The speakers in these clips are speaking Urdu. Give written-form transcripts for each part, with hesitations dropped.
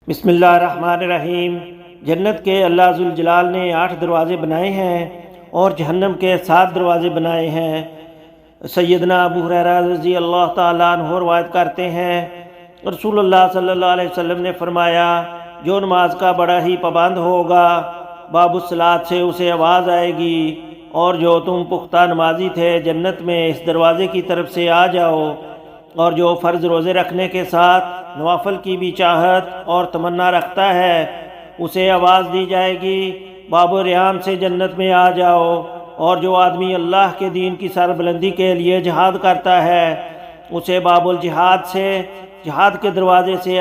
بسم اللہ الرحمن الرحیم۔ جنت کے اللہ ذوالجلال نے 8 دروازے بنائے ہیں اور جہنم کے 7 دروازے بنائے ہیں۔ سیدنا ابو ہریرہ رضی اللہ تعالیٰ عنہ روایت کرتے ہیں، رسول اللہ صلی اللہ علیہ وسلم نے فرمایا، جو نماز کا بڑا ہی پابند ہوگا باب الصلاۃ سے اسے آواز آئے گی، اور جو تم پختہ نمازی تھے جنت میں اس دروازے کی طرف سے آ جاؤ، اور جو فرض روزے رکھنے کے ساتھ نوافل کی بھی چاہت اور تمنا رکھتا ہے اسے آواز دی جائے گی، باب ریان سے جنت میں آ جاؤ، اور جو آدمی اللہ کے دین کی سربلندی کے لیے جہاد کرتا ہے اسے باب الجہاد سے، جہاد کے دروازے سے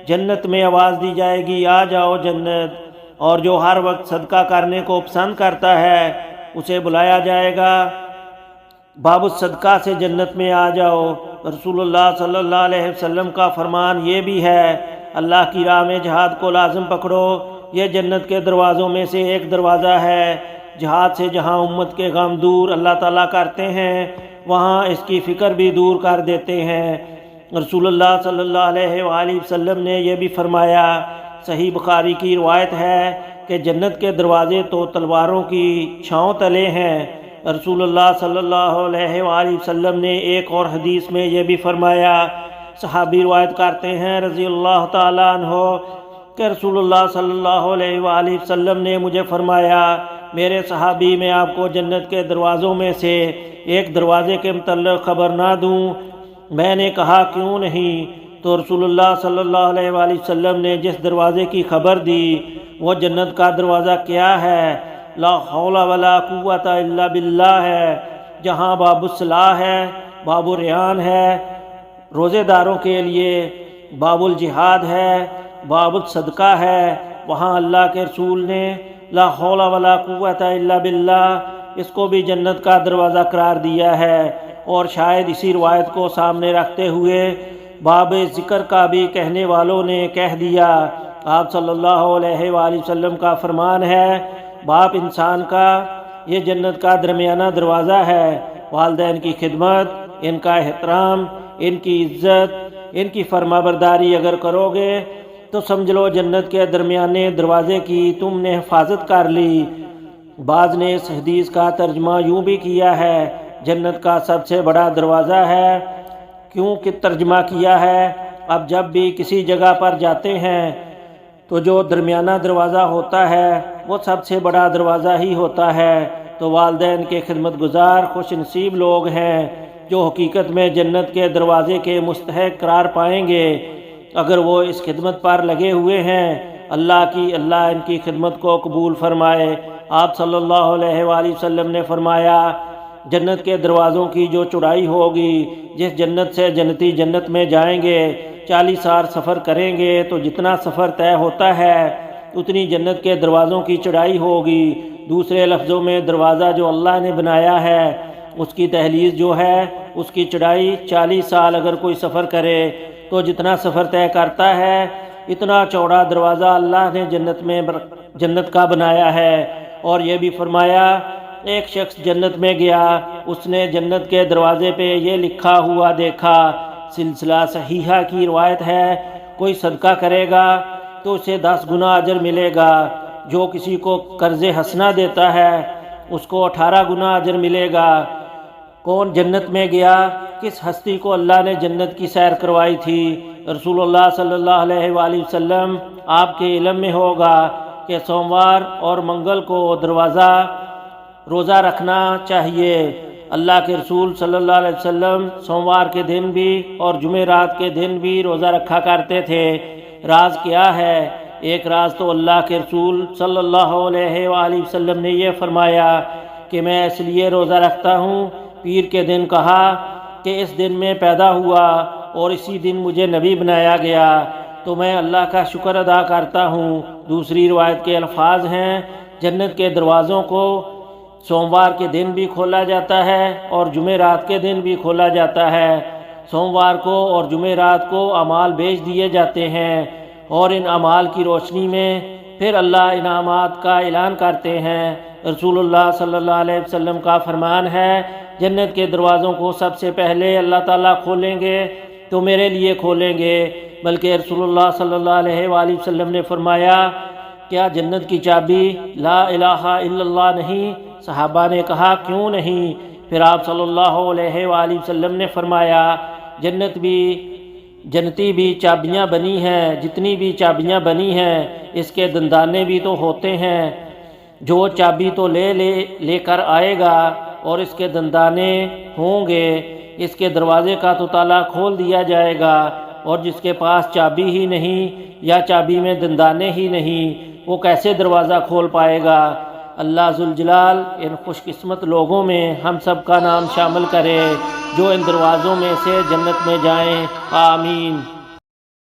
جنت میں آواز دی جائے گی، آ جاؤ جنت، اور جو ہر وقت صدقہ کرنے کو پسند کرتا ہے اسے بلایا جائے گا، باب الصدقہ سے جنت میں آ جاؤ۔ رسول اللہ صلی اللہ علیہ وسلم کا فرمان یہ بھی ہے، اللہ کی راہ میں جہاد کو لازم پکڑو، یہ جنت کے دروازوں میں سے ایک دروازہ ہے۔ جہاد سے جہاں امت کے غم دور اللہ تعالیٰ کرتے ہیں وہاں اس کی فکر بھی دور کر دیتے ہیں۔ رسول اللہ صلی اللہ علیہ وآلہ وسلم نے یہ بھی فرمایا، صحیح بخاری کی روایت ہے کہ جنت کے دروازے تو تلواروں کی چھاؤں تلے ہیں۔ رسول اللہ صلی اللہ علیہ وآلہ وسلم نے ایک اور حدیث میں یہ بھی فرمایا، صحابی روایت کرتے ہیں رضی اللہ تعالیٰ عنہ کہ رسول اللہ صلی اللہ علیہ وآلہ وسلم نے مجھے فرمایا، میرے صحابی میں آپ کو جنت کے دروازوں میں سے ایک دروازے کے متعلق خبر نہ دوں؟ میں نے کہا کیوں نہیں؟ تو رسول اللہ صلی اللہ علیہ وآلہ وسلم نے جس دروازے کی خبر دی وہ جنت کا دروازہ کیا ہے؟ لا حول ولا قوت الا باللہ ہے، جہاں باب الصلاح ہے، باب الریان ہے روزے داروں کے لیے، باب الجہاد ہے، باب الصدقہ ہے، وہاں اللہ کے رسول نے لا حول ولا قوت الا باللہ اس کو بھی جنت کا دروازہ قرار دیا ہے، اور شاید اسی روایت کو سامنے رکھتے ہوئے باب ذکر کا بھی کہنے والوں نے کہہ دیا۔ آپ صلی اللہ علیہ وآلہ وسلم کا فرمان ہے، باپ انسان کا یہ جنت کا درمیانہ دروازہ ہے، والدین کی خدمت، ان کا احترام، ان کی عزت، ان کی فرما برداری اگر کرو گے تو سمجھ لو جنت کے درمیانے دروازے کی تم نے حفاظت کر لی۔ بعض نے اس حدیث کا ترجمہ یوں بھی کیا ہے، جنت کا سب سے بڑا دروازہ ہے۔ کیوں کہ ترجمہ کیا ہے؟ اب جب بھی کسی جگہ پر جاتے ہیں تو جو درمیانہ دروازہ ہوتا ہے وہ سب سے بڑا دروازہ ہی ہوتا ہے، تو والدین کے خدمت گزار خوش نصیب لوگ ہیں جو حقیقت میں جنت کے دروازے کے مستحق قرار پائیں گے اگر وہ اس خدمت پر لگے ہوئے ہیں۔ اللہ ان کی خدمت کو قبول فرمائے۔ آپ صلی اللہ علیہ وآلہ وسلم نے فرمایا، جنت کے دروازوں کی جو چوڑائی ہوگی، جس جنت سے جنتی جنت میں جائیں گے 40 سال سفر کریں گے تو جتنا سفر طے ہوتا ہے اتنی جنت کے دروازوں کی چوڑائی ہوگی۔ دوسرے لفظوں میں دروازہ جو اللہ نے بنایا ہے اس کی دہلیز جو ہے اس کی چوڑائی 40 سال اگر کوئی سفر کرے تو جتنا سفر طے کرتا ہے اتنا چوڑا دروازہ اللہ نے جنت کا بنایا ہے۔ اور یہ بھی فرمایا، ایک شخص جنت میں گیا، اس نے جنت کے دروازے پہ یہ لکھا ہوا دیکھا، سلسلہ صحیحہ کی روایت ہے، کوئی صدقہ کرے گا تو اسے 10 گنا اجر ملے گا، جو کسی کو قرض حسنہ دیتا ہے اس کو 18 گنا اجر ملے گا۔ کون جنت میں گیا؟ کس ہستی کو اللہ نے جنت کی سیر کروائی تھی؟ رسول اللہ صلی اللہ علیہ وآلہ وسلم، آپ کے علم میں ہوگا کہ سوموار اور منگل کو روزہ رکھنا چاہیے۔ اللہ کے رسول صلی اللہ علیہ وسلم سوموار کے دن بھی اور جمعرات کے دن بھی روزہ رکھا کرتے تھے۔ راز کیا ہے؟ ایک راز تو اللہ کے رسول صلی اللہ علیہ وآلہ وسلم نے یہ فرمایا کہ میں اس لیے روزہ رکھتا ہوں، پیر کے دن کہا کہ اس دن میں پیدا ہوا اور اسی دن مجھے نبی بنایا گیا تو میں اللہ کا شکر ادا کرتا ہوں۔ دوسری روایت کے الفاظ ہیں، جنت کے دروازوں کو سوموار کے دن بھی کھولا جاتا ہے اور جمعرات کے دن بھی کھولا جاتا ہے۔ سوموار کو اور جمعرات کو اعمال بھیج دیے جاتے ہیں اور ان اعمال کی روشنی میں پھر اللہ انعامات کا اعلان کرتے ہیں۔ رسول اللہ صلی اللہ علیہ وسلم کا فرمان ہے، جنت کے دروازوں کو سب سے پہلے اللہ تعالیٰ کھولیں گے تو میرے لیے کھولیں گے، بلکہ رسول اللہ صلی اللہ علیہ وآلہ وسلم نے فرمایا کیا جنت کی چابی لا الہ الا اللہ نہیں؟ صحابہ نے کہا کیوں نہیں؟ پھر آپ صلی اللہ علیہ وآلہ وسلم نے فرمایا جنتی بھی چابیاں بنی ہیں، جتنی بھی چابیاں بنی ہیں اس کے دندانے بھی تو ہوتے ہیں، جو چابی تو لے کر آئے گا اور اس کے دندانے ہوں گے، اس کے دروازے کا تو تالا کھول دیا جائے گا، اور جس کے پاس چابی ہی نہیں یا چابی میں دندانے ہی نہیں وہ کیسے دروازہ کھول پائے گا؟ اللہ ذوالجلال ان خوش قسمت لوگوں میں ہم سب کا نام شامل کرے جو ان دروازوں میں سے جنت میں جائیں، آمین۔